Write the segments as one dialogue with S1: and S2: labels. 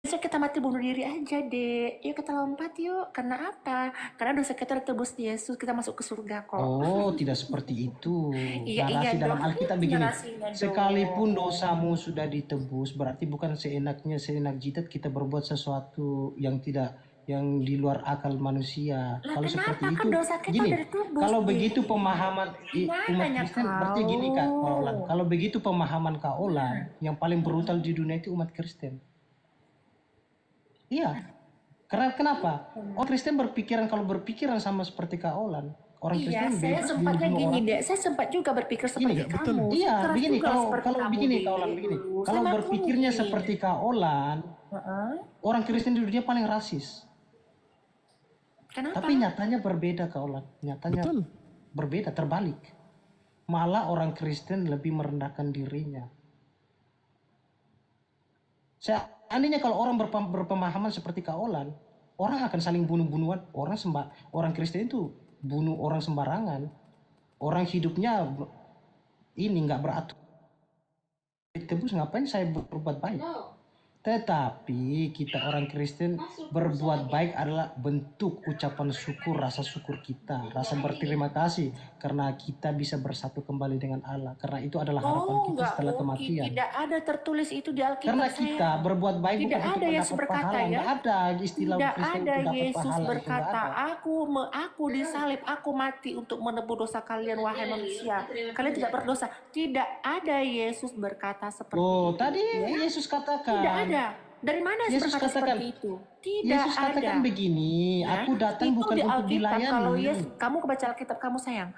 S1: Bisa kita mati bunuh diri aja deh. Yuk kita lompat yuk. Karena apa? Karena dosa kita udah tebus di Yesus. Kita masuk ke surga kok.
S2: Oh, tidak seperti itu.
S1: Iya
S2: Narasi dalam
S1: dong.
S2: Alkitab
S1: Itu
S2: begini.
S1: narasinya
S2: Sekalipun
S1: dong.
S2: dosamu sudah ditebus, berarti bukan seenak jidat kita berbuat sesuatu yang di luar akal manusia.
S1: Lah
S2: Kalau
S1: kenapa?
S2: seperti
S1: Kan
S2: itu,
S1: dosa kita
S2: gini.
S1: udah ditebus
S2: Kalau
S1: deh.
S2: begitu pemahaman
S1: Gimana
S2: umat
S1: ya
S2: Kristen, berarti gini Kak Olan.
S1: kau?
S2: Kalau begitu pemahaman Kak Olan, yang paling brutal di dunia itu umat Kristen. Iya. Karena kenapa? Orang Kristen kalau berpikiran sama seperti Kak Olan. Orang
S1: Iya,
S2: Kristen
S1: saya
S2: bebas
S1: sempatnya
S2: bunuh
S1: gini
S2: orang.
S1: deh. Saya sempat juga berpikir seperti
S2: Gini,
S1: kamu.
S2: iya,
S1: Saya keras
S2: begini.
S1: juga seperti
S2: Kalau
S1: kamu
S2: begini,
S1: deh
S2: Kak Olan, begini.
S1: dulu.
S2: Kalau
S1: Saya
S2: berpikirnya
S1: maklumin.
S2: seperti Kak Olan,
S1: Heeh.
S2: orang Kristen di dunia paling rasis.
S1: Kenapa?
S2: Tapi nyatanya berbeda, Kak Olan. Nyatanya
S3: Betul.
S2: berbeda, terbalik. Malah orang Kristen lebih merendahkan dirinya. Seandainya kalau orang berpemahaman seperti Kak Olan, orang akan saling bunuh-bunuhan. Orang Kristen itu bunuh orang sembarangan. Orang hidupnya ini nggak beratur. Tebus ngapain saya berbuat baik? Tetapi kita orang Kristen berbuat baik adalah bentuk ucapan syukur, rasa syukur kita, rasa berterima kasih karena kita bisa bersatu kembali dengan Allah. Karena itu adalah harapan
S1: Oh,
S2: kita
S1: nggak
S2: setelah
S1: mungkin.
S2: kematian.
S1: Tidak ada tertulis itu di Alkitab
S2: Karena
S1: saya.
S2: kita berbuat baik
S1: Tidak
S2: bukan untuk
S1: ada Yesus
S2: mendapat
S1: berkata
S2: pahala.
S1: ya.
S2: Nggak ada istilah
S1: Tidak
S2: Kristen
S1: ada
S2: itu dapat
S1: Yesus
S2: pahala. Itu nggak
S1: berkata,
S2: ada.
S1: aku disalib, aku mati untuk menebus dosa kalian, wahai manusia. Kalian tidak berdosa. Tidak ada Yesus berkata seperti
S2: Oh,
S1: itu.
S2: tadi Yesus katakan.
S1: Tidak ada. Dari mana Yesus
S2: Yesus
S1: berkata
S2: katakan,
S1: seperti itu? Tidak
S2: Yesus
S1: ada.
S2: katakan begini,
S1: Ya,
S2: aku datang
S1: itu
S2: bukan
S1: di
S2: untuk
S1: Alkitab.
S2: dilayani.
S1: Kalau kamu kebaca Alkitab kamu sayang.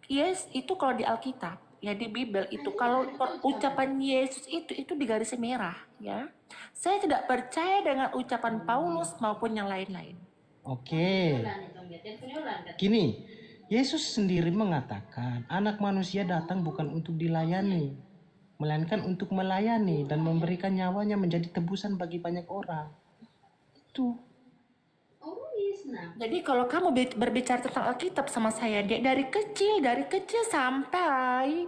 S1: Yes, itu kalau di Alkitab, ya di Bible itu kalau ucapan Yesus itu di garis merah, ya. Saya tidak percaya dengan ucapan Paulus maupun yang lain-lain.
S2: Oke. Gini, Yesus sendiri mengatakan, anak manusia datang bukan untuk dilayani, melainkan untuk melayani dan memberikan nyawanya menjadi tebusan bagi banyak orang. Itu.
S1: Jadi kalau kamu berbicara tentang Alkitab sama saya, dari kecil sampai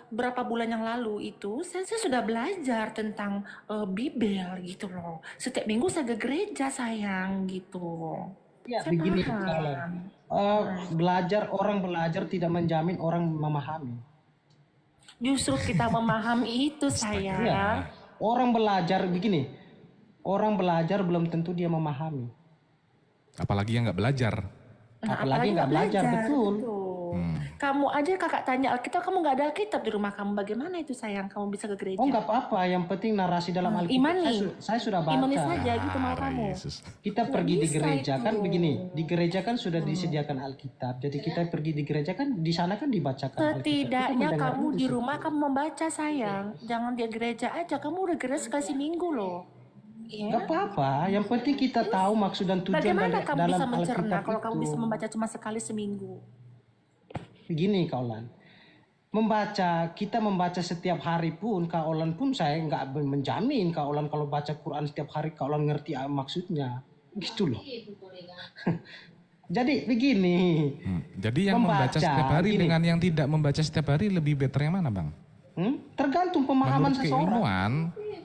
S1: berapa bulan yang lalu itu, saya sudah belajar tentang Bible gitu loh. Setiap minggu saya ke gereja sayang gitu.
S2: Ya,
S1: Saya
S2: begini
S1: paham.
S2: kalau orang belajar tidak menjamin orang memahami.
S1: Justru kita memahami itu sayang.
S2: Ya, orang belajar begini, orang belajar belum tentu dia memahami.
S3: Apalagi yang nggak belajar.
S1: Nah,
S2: Apalagi nggak belajar, betul.
S1: Kamu aja kakak tanya Alkitab, kamu nggak ada Alkitab di rumah kamu. Bagaimana itu sayang? Kamu bisa ke gereja?
S2: Oh nggak apa-apa, yang penting narasi dalam Alkitab.
S1: Imani.
S2: Saya sudah baca.
S1: Imani saja gitu mau
S3: Arah
S1: kamu.
S3: Yesus.
S2: Kita
S1: Nggak
S2: pergi di
S1: bisa
S2: gereja
S1: itu.
S2: kan begini, di gereja kan sudah disediakan Alkitab. Jadi kita pergi di gereja kan di sana kan dibacakan Alkitab. Kita
S1: Setidaknya
S2: mendengar
S1: kamu
S2: dulu
S1: di
S2: sih.
S1: rumah kamu membaca sayang. Jangan di gereja aja. Kamu udah gereja sekali seminggu loh.
S2: Nggak
S1: Ya.
S2: apa-apa, yang penting kita tahu maksud dan tujuan
S1: Bagaimana
S2: dari
S1: kamu
S2: dalam
S1: bisa mencerna
S2: Alkitab
S1: kalau kamu
S2: itu.
S1: bisa membaca cuma sekali seminggu?
S2: Begini Kaulan, kita membaca setiap hari pun, Kaulan pun saya nggak menjamin Kaulan kalau baca Quran setiap hari Kaulan ngerti maksudnya, gitu loh. Jadi begini,
S3: Jadi yang membaca setiap hari
S2: gini.
S3: dengan yang tidak membaca setiap hari lebih better yang mana, Bang?
S2: tergantung pemahaman
S3: Menurut
S2: seseorang.
S3: keilmuan,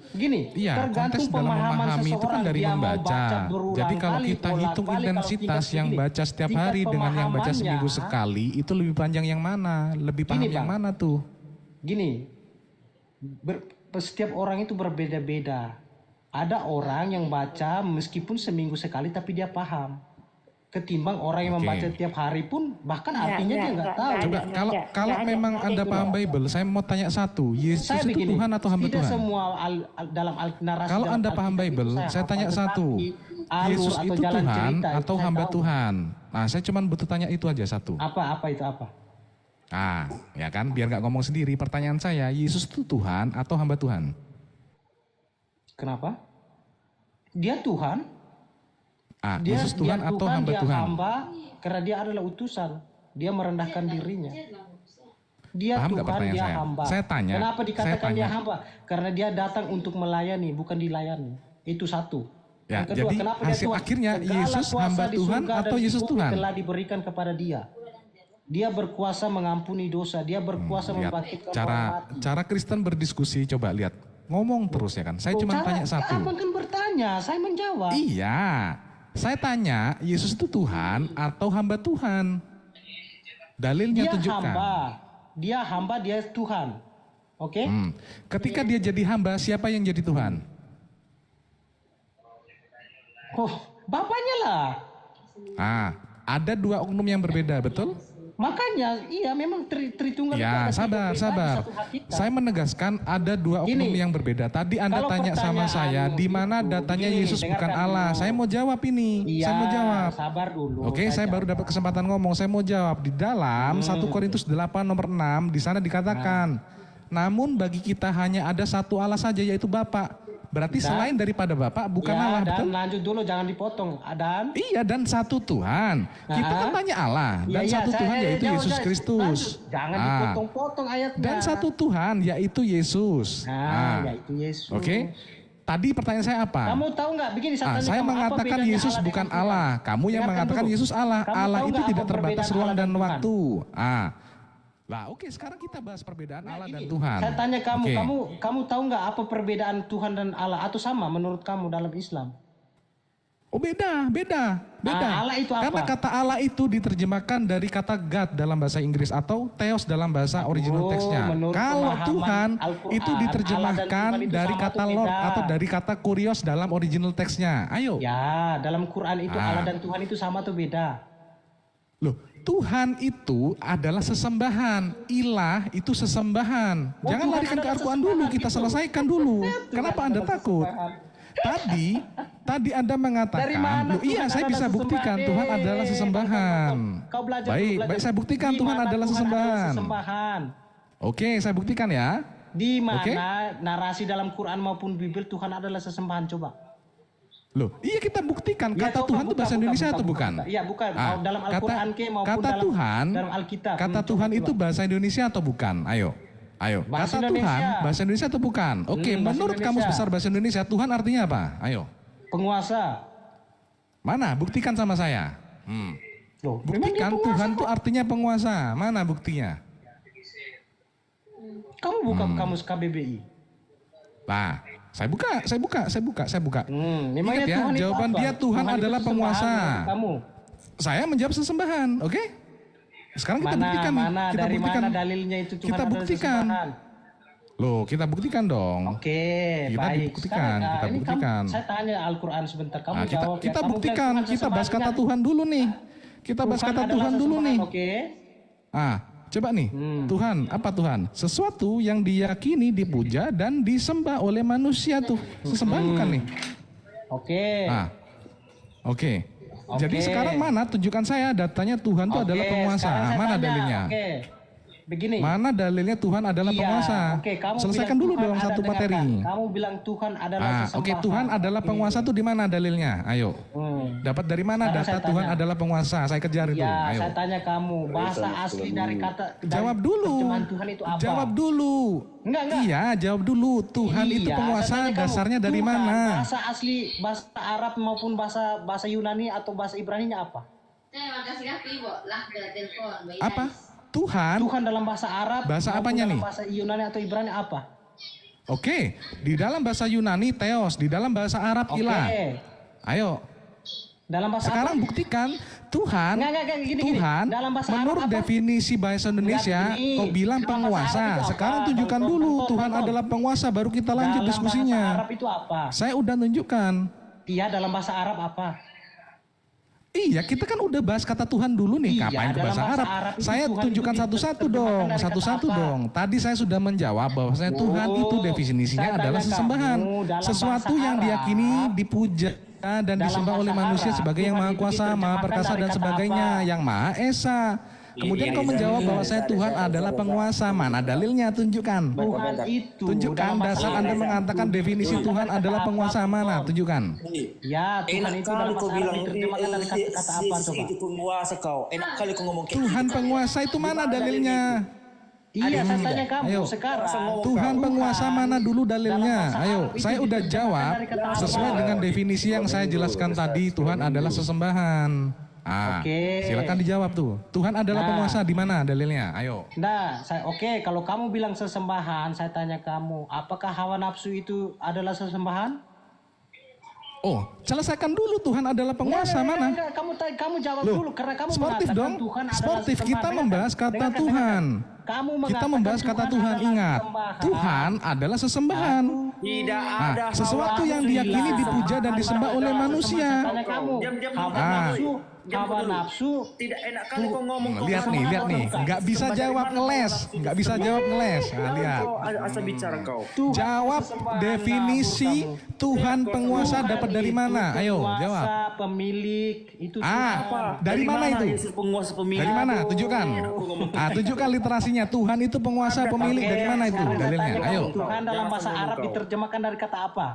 S2: Gini,
S3: iya,
S2: tergantung
S3: konteks dalam
S2: pemahaman
S3: memahami itu kan
S2: seseorang.
S3: dari
S2: Dia mau
S3: membaca.
S2: baca berulang
S3: Jadi kalau
S2: kali,
S3: kita
S2: bolak-balik,
S3: hitung
S2: kalau
S3: intensitas
S2: tingkat
S3: yang
S2: begini,
S3: baca setiap
S2: tingkat
S3: hari dengan yang baca seminggu
S2: pemahamannya,
S3: sekali, itu lebih panjang yang mana? Lebih paham
S2: Gini,
S3: yang
S2: Bang.
S3: mana tuh?
S2: Gini, setiap orang itu berbeda-beda. Ada orang yang baca meskipun seminggu sekali tapi dia paham. Ketimbang orang yang
S3: Oke.
S2: membaca tiap hari pun bahkan
S1: Nggak,
S2: artinya dia nggak tahu.
S3: Coba kalau memang Anda paham Bible, saya mau tanya satu, Yesus
S2: Saya
S3: itu
S2: begini,
S3: Tuhan atau hamba
S2: tidak
S3: Tuhan?
S2: semua dalam narasi
S3: Kalau
S2: dalam
S3: Anda paham
S2: Alkitab itu
S3: Bible, saya tanya
S2: hafal,
S3: satu,
S2: tetapi alur
S3: Yesus
S2: atau
S3: itu
S2: jalan
S3: Tuhan
S2: cerita itu
S3: atau
S2: saya
S3: hamba
S2: tahu.
S3: Tuhan? Nah, saya cuma butuh tanya itu aja satu.
S2: Apa itu apa?
S3: Ah, ya kan, biar nggak ngomong sendiri. Pertanyaan saya, Yesus itu Tuhan atau hamba Tuhan?
S2: Kenapa? Dia Tuhan.
S3: Ah,
S2: Dia
S3: Yesus Tuhan atau hamba
S2: dia
S3: Tuhan?
S2: hamba karena dia adalah utusan. Dia merendahkan dirinya. Dia
S3: Paham nggak
S2: Tuhan,
S3: pertanyaan
S2: dia
S3: saya?
S2: hamba.
S3: Saya tanya,
S2: Kenapa dikatakan
S3: saya
S2: dia
S3: tanya.
S2: hamba? Karena dia datang untuk melayani, bukan dilayani. Itu satu.
S3: Ya,
S2: Yang kedua,
S3: jadi
S2: kenapa dia
S3: hasil
S2: Tuhan?
S3: akhirnya
S2: Segala
S3: Yesus
S2: kuasa
S3: hamba
S2: di
S3: Tuhan
S2: surga dan
S3: atau
S2: di
S3: Yesus
S2: bumi
S3: Tuhan?
S2: telah diberikan kepada dia. Dia berkuasa mengampuni dosa. Dia berkuasa
S3: Lihat,
S2: membangkitkan orang mati.
S3: cara Kristen berdiskusi, coba lihat. Ngomong terus ya kan. Saya cuma tanya satu.
S2: Apa kan bertanya? bertanya, saya menjawab.
S3: Iya, saya tanya, Yesus itu Tuhan atau hamba Tuhan? Dalilnya
S2: Dia
S3: tunjukkan.
S2: hamba, dia Tuhan. Oke?
S3: Ketika dia jadi hamba, siapa yang jadi Tuhan?
S2: Oh, bapaknya lah.
S3: Ada dua oknum yang berbeda, betul?
S2: Makanya, iya memang Tritunggal itu
S3: Ya,
S2: ada
S3: sabar,
S2: tiga
S3: sabar.
S2: pribadi, satu hakikat.
S3: Saya menegaskan ada dua oknum
S2: Gini,
S3: yang berbeda. Tadi Anda
S2: kalau
S3: tanya sama saya,
S2: pertanyaanmu
S3: di mana
S2: itu,
S3: datanya
S2: begini,
S3: Yesus bukan
S2: dengarkan
S3: Allah.
S2: dulu.
S3: Saya mau jawab ini.
S2: Iya,
S3: Saya mau jawab.
S2: sabar dulu.
S3: Oke, saya baru dapat kesempatan ngomong. Saya mau jawab. Di dalam 1 Korintus 8 nomor 6, di sana dikatakan, namun bagi kita hanya ada satu Allah saja, yaitu Bapa. Berarti selain daripada Bapa, bukan
S2: Ya,
S3: Allah,
S2: dan
S3: betul?
S2: lanjut dulu, jangan dipotong. Dan
S3: Iya, dan satu Tuhan. Kita kan tanya Allah, dan satu Tuhan yaitu Yesus Kristus.
S2: Jangan dipotong-potong ayatnya.
S3: Dan satu Tuhan yaitu Yesus.
S2: Yaitu Yesus.
S3: Oke. Tadi pertanyaan saya apa?
S2: Kamu tahu nggak? Begini, saya tanya
S3: Saya
S2: kamu, apa
S3: mengatakan
S2: bedanya
S3: Yesus
S2: Allah
S3: bukan
S2: dengan Tuhan?
S3: Allah. Kamu yang
S2: Dengarkan
S3: mengatakan
S2: dulu.
S3: Yesus Allah.
S2: Kamu
S3: Allah
S2: tahu
S3: itu
S2: nggak
S3: tidak
S2: apa
S3: terbatas
S2: perbedaan
S3: ruang
S2: Allah
S3: dan
S2: Tuhan?
S3: waktu. Lah, oke, sekarang kita bahas perbedaan Allah dan Tuhan.
S2: Saya tanya kamu,
S3: Oke.
S2: kamu tahu nggak apa perbedaan Tuhan dan Allah, atau sama menurut kamu dalam Islam?
S3: Oh, beda.
S2: Allah itu apa?
S3: Karena kata Allah itu diterjemahkan dari kata God dalam bahasa Inggris atau Theos dalam bahasa original teksnya.
S2: menurut
S3: Kalau
S2: pemahaman
S3: Tuhan
S2: Al-Quran,
S3: itu
S2: Allah
S3: diterjemahkan
S2: dan Tuhan itu
S3: dari
S2: sama
S3: kata
S2: atau
S3: Lord
S2: beda?
S3: atau dari kata Kurios dalam original teksnya. Ayo.
S2: Ya, dalam Quran itu Allah dan Tuhan itu sama atau beda?
S3: Loh, Tuhan itu adalah sesembahan. Ilah itu sesembahan. Jangan
S2: Tuhan
S3: larikan ke
S2: adalah
S3: Al-Quran dulu,
S2: sesembahan
S3: kita
S2: itu.
S3: selesaikan dulu. Kenapa Anda
S2: adalah
S3: takut? Tadi Anda mengatakan,
S2: Dari mana
S3: loh, iya
S2: Tuhan
S3: saya
S2: adalah
S3: bisa buktikan
S2: sesembahan?
S3: Tuhan adalah sesembahan.
S2: Kau belajar
S3: Baik,
S2: dulu, belajar.
S3: baik saya buktikan
S2: Di
S3: Tuhan
S2: mana
S3: adalah sesembahan.
S2: sesembahan?
S3: Oke, saya buktikan ya.
S2: Di mana
S3: Oke.
S2: narasi dalam Quran maupun Bible Tuhan adalah sesembahan, coba.
S3: Loh, iya kita buktikan
S2: Ya,
S3: kata
S2: coba,
S3: Tuhan itu
S2: buka,
S3: bahasa
S2: buka,
S3: Indonesia
S2: buka,
S3: atau
S2: buka,
S3: bukan?
S2: buka. Iya, bukan. Dalam Al-Quran maupun
S3: kata
S2: dalam
S3: Tuhan,
S2: dalam Alkitab.
S3: Kata
S2: Coba,
S3: Tuhan
S2: coba.
S3: itu bahasa Indonesia atau bukan? Ayo.
S2: Bahasa
S3: Kata
S2: Indonesia.
S3: Tuhan bahasa Indonesia atau bukan? Oke,
S2: bahasa
S3: menurut
S2: Indonesia.
S3: Kamus Besar Bahasa Indonesia, Tuhan artinya apa? Ayo.
S2: Penguasa.
S3: Mana? Buktikan sama saya.
S2: Loh, memang dia
S3: Buktikan
S2: penguasa
S3: Tuhan
S2: kok.
S3: itu artinya penguasa. Mana buktinya?
S2: Kamu buka kamus KBBI.
S3: Nah, saya buka.
S2: Memangnya
S3: Ingat ya,
S2: Tuhan itu
S3: jawaban
S2: apa?
S3: dia Tuhan
S2: itu
S3: adalah
S2: sesembahan
S3: penguasa.
S2: menurut Kamu.
S3: Saya menjawab sesembahan, oke? Sekarang kita buktikan nih. Kita
S2: dari
S3: buktikan.
S2: mana dalilnya itu Tuhan
S3: Kita
S2: adalah
S3: buktikan.
S2: sesembahan?
S3: Loh, kita buktikan dong.
S2: Oke,
S3: Kita
S2: baik.
S3: buktikan, kita
S2: ini
S3: buktikan.
S2: saya tanya Al-Quran sebentar. Kamu
S3: Nah,
S2: jawab.
S3: kita
S2: Kamu
S3: buktikan,
S2: bilang
S3: kita bahas kata
S2: sesembahan.
S3: Tuhan dulu nih. Kita bahas kata
S2: adalah
S3: Tuhan dulu nih.
S2: sesembahan, Oke.
S3: Coba nih, Tuhan, apa Tuhan? Sesuatu yang diyakini, dipuja, dan disembah oleh manusia tuh. Sesembahan bukan nih?
S2: Oke.
S3: Oke. Jadi
S2: Oke.
S3: sekarang mana? Tunjukkan saya datanya Tuhan itu adalah
S2: Oke,
S3: penguasa.
S2: sekarang saya
S3: Mana
S2: tanya.
S3: dalilnya?
S2: Oke. Begini.
S3: Mana dalilnya Tuhan adalah
S2: Iya,
S3: penguasa?
S2: Oke, kamu
S3: Selesaikan
S2: bilang
S3: dulu
S2: Tuhan
S3: dong
S2: ada,
S3: satu materi.
S2: dengarkan. Kamu bilang Tuhan adalah sesembahan.
S3: Oke, Tuhan adalah penguasa tuh di mana dalilnya? Ayo. Dapat dari mana
S2: Sekarang
S3: data
S2: saya
S3: Tuhan
S2: tanya.
S3: adalah penguasa? Saya kejar itu.
S2: Ya,
S3: Ayo.
S2: saya tanya kamu, bahasa asli dari kata dari
S3: Jawab dulu.
S2: terjemahan Tuhan itu apa?
S3: Jawab dulu.
S2: Enggak.
S3: Iya, jawab dulu. Tuhan itu
S2: Iya,
S3: penguasa
S2: saya tanya kamu,
S3: dasarnya dari
S2: Tuhan,
S3: mana?
S2: Bahasa asli, bahasa Arab maupun bahasa Yunani atau bahasa Ibrani-nya apa?
S3: Apa? Tuhan.
S2: Tuhan dalam bahasa Arab.
S3: Bahasa
S2: maupun
S3: apanya
S2: dalam
S3: nih?
S2: Bahasa Yunani atau Ibrani apa?
S3: Oke, di dalam bahasa Yunani Theos, di dalam bahasa Arab
S2: Oke.
S3: Ilah. Ayo,
S2: Dalam bahasa
S3: sekarang
S2: apa?
S3: buktikan Tuhan.
S2: Enggak, gini.
S3: Tuhan
S2: Dalam bahasa
S3: menurut
S2: Arab apa?
S3: definisi bahasa Indonesia,
S2: Enggak, gini.
S3: kau bilang
S2: Dalam bahasa
S3: penguasa.
S2: Arab itu
S3: Sekarang
S2: apa?
S3: tunjukkan
S2: Tonton,
S3: dulu
S2: tonton,
S3: Tuhan
S2: tonton.
S3: adalah penguasa, baru kita lanjut
S2: Dalam
S3: diskusinya.
S2: bahasa Arab itu apa?
S3: Saya udah tunjukkan.
S2: Iya, dalam bahasa Arab apa?
S3: Iya, kita kan udah bahas kata Tuhan dulu nih.
S2: Iya,
S3: Ngapain ke
S2: dalam
S3: bahasa
S2: bahasa
S3: Arab?
S2: Arab itu
S3: Saya
S2: Tuhan
S3: tunjukkan
S2: itu
S3: satu-satu
S2: diterjemahkan
S3: dong,
S2: dari kata
S3: satu-satu
S2: apa?
S3: dong. Tadi saya sudah menjawab bahwasanya Tuhan itu definisinya
S2: saya
S3: adalah
S2: tanya
S3: sesembahan,
S2: kamu, dalam
S3: sesuatu
S2: bahasa
S3: yang
S2: Arab,
S3: diyakini, dipuja dan
S2: dalam
S3: disembah oleh
S2: bahasa
S3: manusia
S2: Arab,
S3: sebagai yang
S2: Tuhan
S3: maha
S2: itu
S3: kuasa, maha
S2: diterjemahkan
S3: perkasa
S2: dari
S3: dan
S2: kata
S3: sebagainya,
S2: apa?
S3: yang maha esa. Kemudian kau menjawab bahwasanya Tuhan adalah penguasa. Mana dalilnya? Tunjukkan.
S2: Tuhan itu
S3: Tunjukkan
S2: dalam bahasa
S3: dasar Anda
S2: Arab.
S3: mengatakan definisi Tuhan adalah penguasa mana? Tunjukkan.
S2: Ya, Tuhan
S4: Enak
S2: itu
S4: kali
S2: dalam
S4: kau
S2: bahasa Arab
S4: bilang
S2: diterjemahkan dari kata-kata apa coba?
S4: itu penguasa kau. Enak kali kau ngomong kayak
S3: Tuhan
S4: gitu.
S3: penguasa itu mana dalilnya?
S2: Iya, saya tanya kamu
S3: Ayo.
S2: sekarang.
S3: Tuhan penguasa mana dulu dalilnya?
S2: Dalam bahasa
S3: Ayo,
S2: Arab itu
S3: saya udah
S2: diterjemahkan
S3: jawab
S2: dari kata apa?
S3: sesuai dengan definisi yang saya jelaskan tadi. Tuhan adalah sesembahan.
S2: Oke.
S3: Silakan dijawab tuh. Tuhan adalah
S2: Nah.
S3: penguasa di mana dalilnya? Ayo.
S2: Nah, oke, kalau kamu bilang sesembahan, saya tanya kamu, apakah hawa nafsu itu adalah sesembahan?
S3: Oh, selesaikan dulu Tuhan adalah penguasa mana?
S2: Enggak, kamu jawab
S3: Loh,
S2: dulu karena kamu
S3: sportif
S2: mengatakan
S3: dong.
S2: Tuhan adalah
S3: Sportif, kita
S2: sesembahan.
S3: membahas kata
S2: Dengarkan.
S3: Tuhan.
S2: Kamu
S3: Kita
S2: mengatakan
S3: membahas kata Tuhan,
S2: adalah
S3: ingat.
S2: sesembahan.
S3: Tuhan adalah sesembahan.
S4: Tidak
S3: Nah,
S4: ada
S3: sesuatu yang diyakini dipuja dan disembah oleh manusia.
S2: Tanya kamu,
S4: Diam,
S2: hawa nafsu,
S4: Tidak enak kali kau ngomong kau
S3: Lihat nih, nggak bisa jawab ngeles, nggak bisa jawab ngeles. Nah, lihat.
S4: Kau asal bicara kau.
S3: Jawab definisi Tuhan penguasa dapat dari mana? Ayo, jawab.
S2: penguasa, pemilik, itu
S3: Dari mana itu?
S4: Yesus penguasa pemilik?
S3: Dari mana? Tunjukkan. Tunjukkan literasinya. Tuhan itu penguasa pemilik. Dari mana itu dalilnya? Ayo.
S2: Tuhan dalam bahasa Arab diterjemahkan dari kata apa?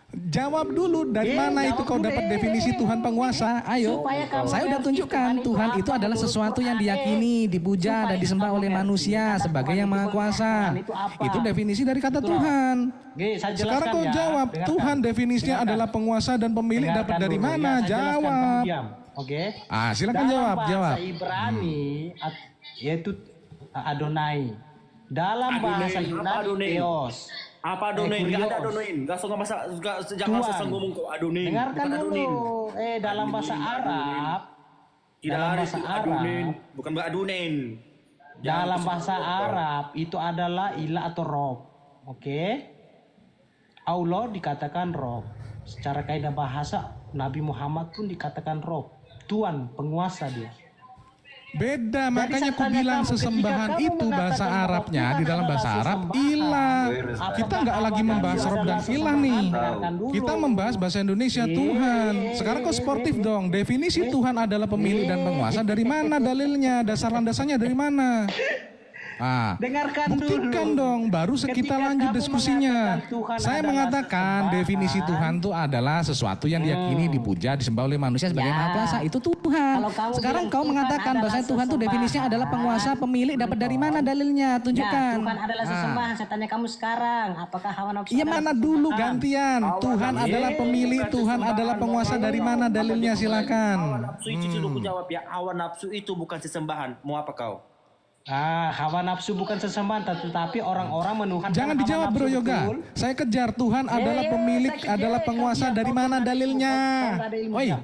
S3: Jawab dulu dari mana itu kau dapat definisi Tuhan penguasa? Ayo.
S2: Supaya kamu
S5: Saya udah tunjukkan Tuhan itu adalah sesuatu yang diyakini, dipuja dan disembah oleh manusia sebagai yang maha kuasa. Itu definisi dari kata Tuhan.
S2: Saya jelaskan
S3: Sekarang kau
S2: ya.
S3: jawab.
S2: Dengarkan.
S3: Tuhan definisinya adalah penguasa dan pemilik dapat dari
S2: dulu,
S3: mana?
S2: ya, saya jelaskan, kamu
S3: Jawab.
S2: diam. Oke.
S3: Silakan
S2: Dalam
S3: jawab.
S2: bahasa
S3: Jawab.
S2: Ibrani yaitu Adonai. Dalam bahasa
S4: Adonai, apa
S2: Yunani
S4: Adonai?
S2: Theos.
S4: Apa adonin? Gak ada
S2: Kurios.
S4: adonin. Gak suka masa, jangan
S2: Tuhan.
S4: susah ngomong kau adonin.
S2: Dengarkan
S4: Bukan
S2: dulu.
S4: adonin.
S2: Dalam bahasa Arab,
S4: Tidak
S2: dalam
S4: ada
S2: bahasa
S4: itu
S2: Arab,
S4: adonin. Bukan adonin.
S2: dalam bahasa Arab itu adalah ilah atau rob. Oke. Allah dikatakan rob. Secara kaidah bahasa Nabi Muhammad pun dikatakan rob. Tuhan, penguasa dia.
S3: Beda, makanya
S2: saya
S3: aku
S2: tanya
S3: bilang
S2: kamu,
S3: sesembahan
S2: ketika kamu
S3: itu bahasa
S2: mengatakan bahwa
S3: Arabnya
S2: Tuhan
S3: di dalam
S2: adalah
S3: bahasa Arab
S2: sesembahan,
S3: ilah. Kita nggak lagi membahas Rob dan ilah nih.
S2: Dengarkan dulu.
S3: Kita membahas bahasa Indonesia Tuhan. Sekarang kau sportif dong. Definisi Tuhan adalah pemilik dan penguasa dari mana dalilnya? Dasar landasannya dari mana?
S2: Dengarkan
S3: Buktikan
S2: dulu.
S3: dong, baru kita
S2: Ketika
S3: lanjut
S2: kamu
S3: diskusinya.
S2: mengatakan Tuhan
S3: Saya
S2: adalah
S3: mengatakan
S2: sesembahan,
S3: definisi Tuhan itu adalah sesuatu yang diyakini, dipuja, disembah oleh manusia sebagai
S5: Ya.
S3: maha kuasa.
S5: Itu Tuhan.
S2: Kalau kamu
S5: Sekarang
S2: bilang
S5: kau
S2: Tuhan
S5: mengatakan
S2: adalah
S5: bahwa Tuhan itu definisinya
S2: sesembahan,
S5: adalah penguasa, pemilik, dapat dari mana dalilnya? Tunjukkan.
S6: Tuhan adalah sesembahan. Saya tanya kamu sekarang, apakah hawa nafsu?
S3: Iya,
S6: adalah
S3: mana dulu gantian. Tuhan adalah pemilik, Tuhan adalah penguasa. Dari mana dalilnya?
S4: Hawa
S3: Silakan.
S4: nafsu itu dulu aku jawab ya. Hawa nafsu itu bukan sesembahan. Mau apa kau?
S2: Hawa nafsu bukan sesembahan, tetapi orang-orang menuhankan
S3: Jangan
S2: hawa
S3: dijawab
S2: nafsu,
S3: Bro Yoga.
S2: betul?
S3: Saya kejar. Tuhan adalah pemilik,
S2: saya kejar,
S3: adalah penguasa.
S2: kalian
S3: Dari
S2: kau
S3: mana
S2: nggak ada ilmu,
S3: dalilnya?
S2: kau nggak ada ilmu,
S3: Oi,
S2: diam.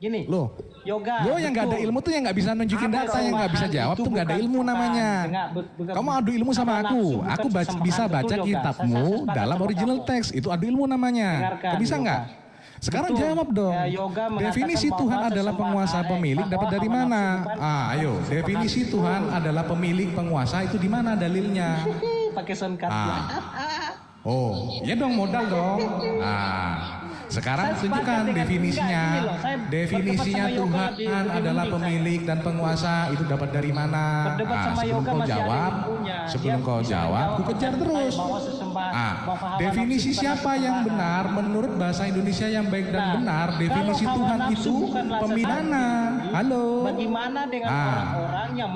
S2: Gini,
S3: loh.
S2: Yoga.
S3: Lo yang nggak ada
S2: betul.
S3: ilmu tuh yang nggak bisa nunjukin
S2: Ada
S3: data, yang nggak bisa
S2: sesembahan
S3: jawab
S2: itu
S3: tuh nggak ada
S2: bukan
S3: ilmu
S2: Tuhan.
S3: namanya.
S2: Dengar,
S3: Kamu adu ilmu sama
S2: hawa
S3: aku.
S2: nafsu bukan
S3: Aku
S2: sesembahan,
S3: bisa
S2: betul,
S3: baca
S2: Yoga.
S3: kitabmu
S2: Saya sepakat
S3: dalam
S2: sama
S3: original
S2: kamu.
S3: text. Itu adu ilmu namanya.
S2: Dengarkan,
S3: Kau bisa
S2: Yoga.
S3: nggak? Sekarang
S2: Betul.
S3: jawab dong.
S2: Ya, Yoga mengatakan
S3: Definisi
S2: bahwa
S3: Tuhan adalah penguasa
S2: sesembahan,
S3: pemilik dapat
S2: bahwa
S3: dari
S2: hawa
S3: mana?
S2: nafsu bukan
S3: Ayo, definisi Tuhan adalah pemilik penguasa itu di mana dalilnya?
S2: pakai soundcard.
S3: Oh, ya dong modal dong. Sekarang
S2: Saya sepakat
S3: tunjukkan
S2: dengan-
S3: definisinya.
S2: enggak, gini loh, saya
S3: Definisinya
S2: berdebat sama Yoga
S3: Tuhan
S2: lebih
S3: adalah
S2: unik,
S3: pemilik dan penguasa itu dapat dari mana?
S2: Berdebat sama
S3: Sebelum
S2: Yoga
S3: kau
S2: masih ada
S3: jawab,
S2: ilmunya.
S3: sebelum
S2: Dia
S3: kau
S2: bisa
S3: jawab,
S2: menjawab
S3: ku kejar terus.
S2: bahwa sesembahan, bahwa hawa
S3: Definisi
S2: nafsu bukan
S3: siapa yang
S2: sesembahan.
S3: benar menurut bahasa Indonesia yang baik dan
S2: Nah,
S3: benar? Definisi
S2: kalau hawa
S3: Tuhan
S2: nafsu
S3: itu
S2: bukanlah
S3: pemidana.
S2: sesembahan,
S3: Halo.
S2: Bagaimana dengan orang-orang yang